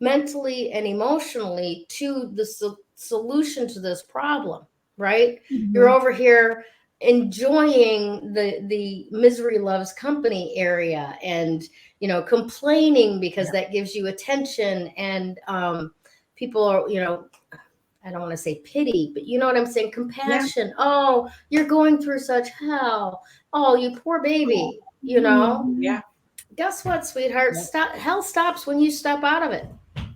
mentally and emotionally to the solution to this problem, right? You're over here enjoying the misery loves company area and, you know, complaining because that gives you attention, and people are, you know, I don't want to say pity, but you know what I'm saying? Compassion. Oh, you're going through such hell. Oh, you poor baby, you know? Yeah. Guess what, sweetheart? Hell stops when you step out of it.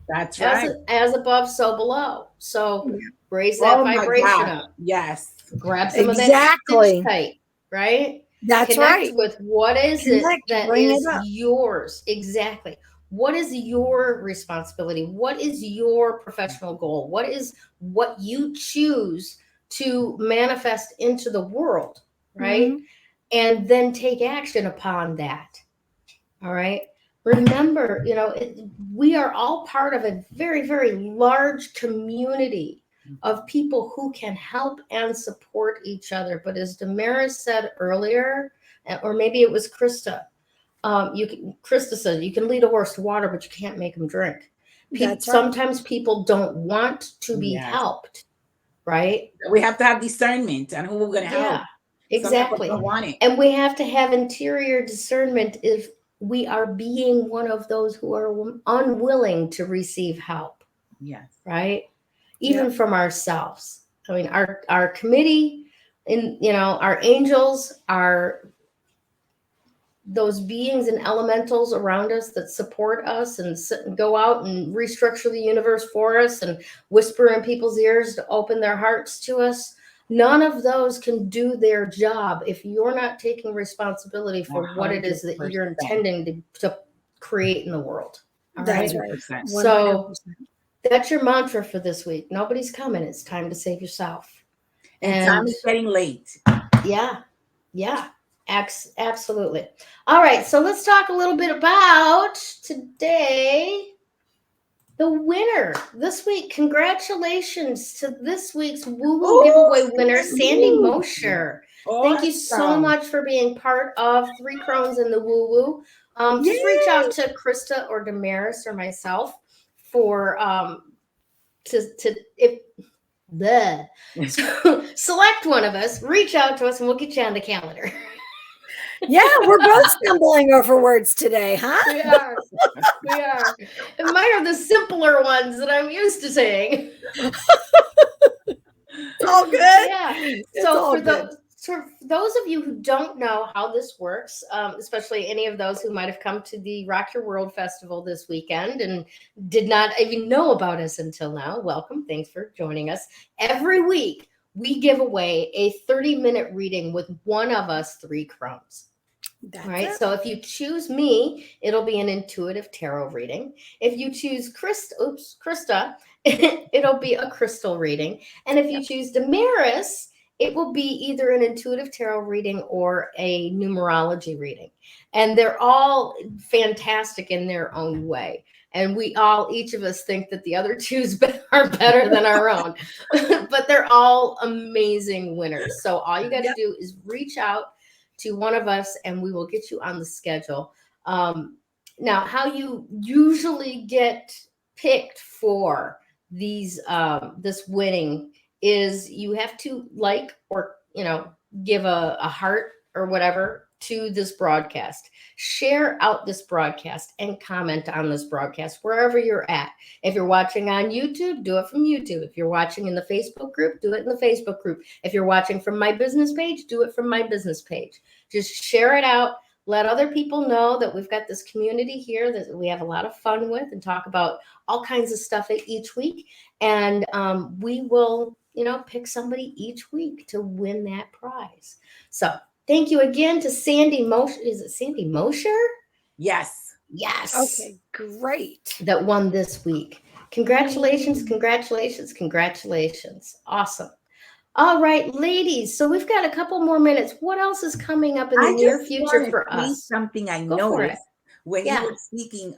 That's right. As above, so below. So raise that vibration up. Yes. Grab some of that Stitchtite, right? That's Connect with what is it that is yours. Exactly. What is your responsibility? What is your professional goal? What is what you choose to manifest into the world, right? And then take action upon that. All right. Remember, you know, we are all part of a very, very large community of people who can help and support each other. But as Damaris said earlier, or maybe it was Krista, Krista said, you can lead a horse to water, but you can't make him drink. Sometimes people don't want to be helped, right? We have to have discernment on who we're going to help. Exactly. Don't want it. And we have to have interior discernment if we are being one of those who are unwilling to receive help. Yes. Right? Even from ourselves. I mean, our committee, and you know, our angels are those beings and elementals around us that support us and go out and restructure the universe for us and whisper in people's ears to open their hearts to us. None of those can do their job if you're not taking responsibility for 100%. What it is that you're intending to create in the world. All That's right. 100%. So That's your mantra for this week. Nobody's coming. It's time to save yourself. And time is getting late. Yeah. Yeah. Absolutely. All right. So let's talk a little bit about today. The winner this week. Congratulations to this week's Woo Woo giveaway winner, Sandy Mosher. Thank you so much for being part of Three Crones in the Woo Woo. Just reach out to Krista or Damaris or myself for select one of us. Reach out to us and we'll get you on the calendar. Yeah, we're both stumbling over words today, huh? We are. We are. And mine are the simpler ones that I'm used to saying. It's all good. Yeah. So for those of you who don't know how this works, especially any of those who might have come to the Rock Your World Festival this weekend and did not even know about us until now, welcome. Thanks for joining us. Every week, we give away a 30-minute reading with one of us three crones. All right. So if you choose me, it'll be an intuitive tarot reading. If you choose Krista, it'll be a crystal reading. And if you choose Damaris, it will be either an intuitive tarot reading or a numerology reading. And they're all fantastic in their own way. And each of us think that the other two are better than our own, but they're all amazing winners. So all you got to do is reach out to one of us and we will get you on the schedule. Now, how you usually get picked for these this winning is you have to like or give a heart or whatever to this broadcast. Share out this broadcast and comment on this broadcast wherever you're at. If you're watching on YouTube, do it from YouTube. If you're watching in the Facebook group, do it in the Facebook group. If you're watching from my business page, do it from my business page. Just share it out. Let other people know that we've got this community here that we have a lot of fun with and talk about all kinds of stuff each week. And we will, pick somebody each week to win that prize. So thank you again to Sandy Mosher. Is it Sandy Mosher? Yes. Yes. Okay, great. That won this week. Congratulations, congratulations, congratulations. Awesome. All right, ladies. So we've got a couple more minutes. What else is coming up in the near future for us? Something I noticed when you were speaking,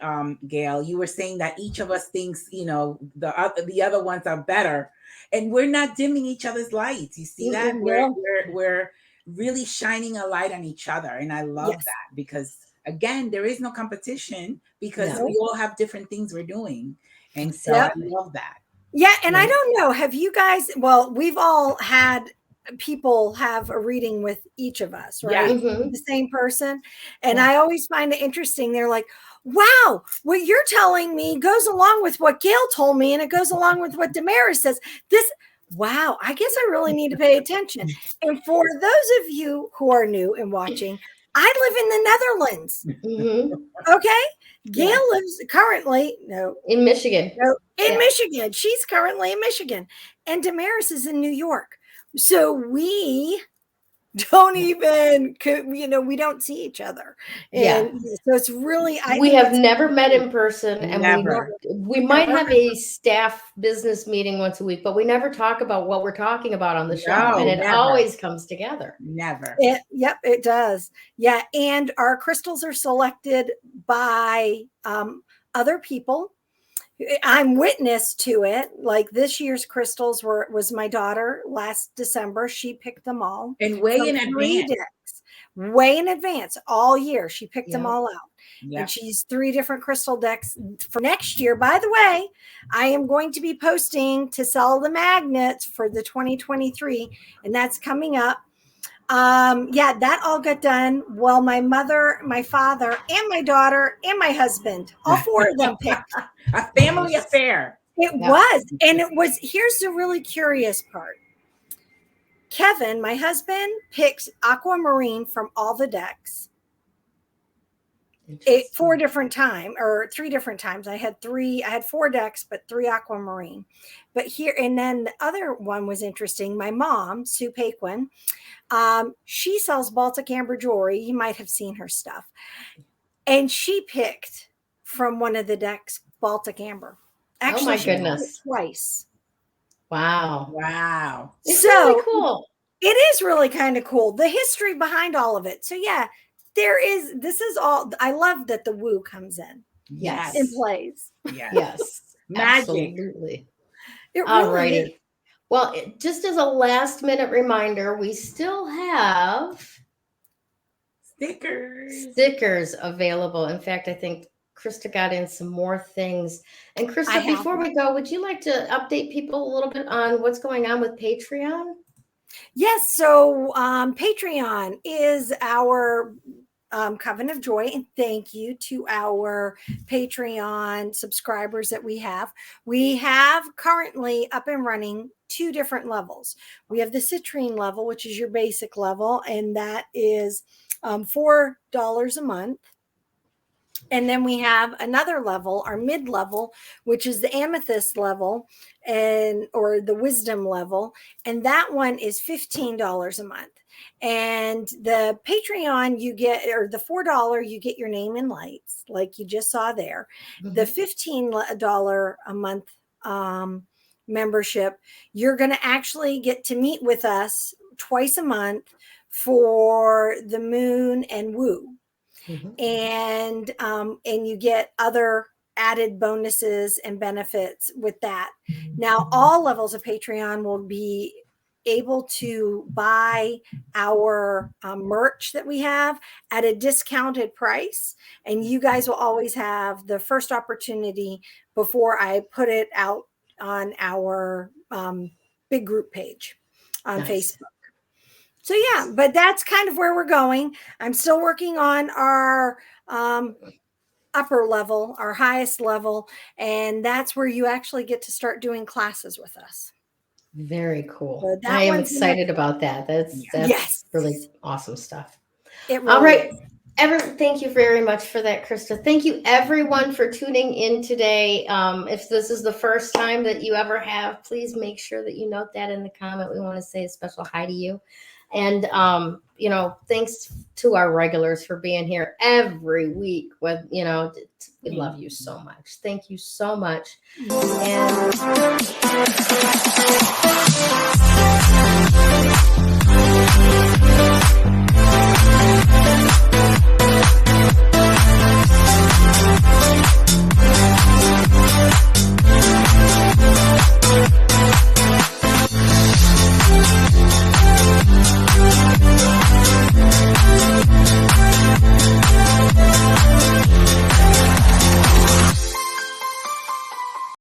Gayle, you were saying that each of us thinks, the other ones are better. And we're not dimming each other's lights. You see that? We're really shining a light on each other. And I love that because, again, there is no competition because we all have different things we're doing. And so I love that. Yeah. And I don't know, have you guys, we've all had people have a reading with each of us, right? Mm-hmm. The same person. And I always find it interesting. They're like, wow, what you're telling me goes along with what Gayle told me. And it goes along with what Damaris says. Wow, I guess I really need to pay attention. And for those of you who are new and watching, I live in the Netherlands. Mm-hmm. Okay. Gayle lives currently, in Michigan. Michigan. She's currently in Michigan. And Damaris is in New York. So we don't even, we don't see each other. And so it's really, we have never met in person, and never. we might have a staff business meeting once a week, but we never talk about what we're talking about on the show. And it always comes together. Never. It does. Yeah. And our crystals are selected by other people. I'm witness to it. Like this year's crystals was my daughter last December. She picked them all. And way in advance, all year. She picked them all out. And she's 3 different crystal decks for next year. By the way, I am going to be posting to sell the magnets for the 2023, and that's coming up. That all got done. Well, my mother, my father, and my daughter, and my husband, all 4 of them picked. A family affair. It was. And it was, here's the really curious part. Kevin, my husband, picked aquamarine from all the decks. 3 different times. I had 4 decks, but 3 aquamarine. But here, and then the other one was interesting. My mom, Sue Paquin, she sells Baltic amber jewelry. You might have seen her stuff. And she picked from one of the decks Baltic amber. Actually, my she's done it goodness. twice. Wow. Wow. It's So really cool. it is really kind of cool. The history behind all of it. So yeah, this is all, I love that the woo comes in Yes. and plays. Yes. Yes. Magic. Absolutely. It All really righty. is. Well, just as a last minute reminder, we still have stickers available. In fact, I think Krista got in some more things. And Krista, before we go, would you like to update people a little bit on what's going on with Patreon? Yes. So Patreon is our Coven of Joy, and thank you to our Patreon subscribers that we have. We have currently up and running 2 different levels. We have the citrine level, which is your basic level, and that is $4 a month. And then we have another level, our mid level, which is the amethyst level or the wisdom level. And that one is $15 a month. And the Patreon you get, or the $4, you get your name in lights, like you just saw there. Mm-hmm. The $15 a month membership, you're going to actually get to meet with us twice a month for the moon and woo. Mm-hmm. And you get other added bonuses and benefits with that. Mm-hmm. Now, all levels of Patreon will be able to buy our merch that we have at a discounted price. And you guys will always have the first opportunity before I put it out on our big group page on Facebook. So yeah, but that's kind of where we're going. I'm still working on our upper level, our highest level, and that's where you actually get to start doing classes with us. Very cool. So I am excited about that. That's really awesome stuff. Really all right. Thank you very much for that, Krista. Thank you everyone for tuning in today. If this is the first time that you ever have, please make sure that you note that in the comment. We want to say a special hi to you. And, thanks to our regulars for being here every week. We love you so much. Thank you so much. And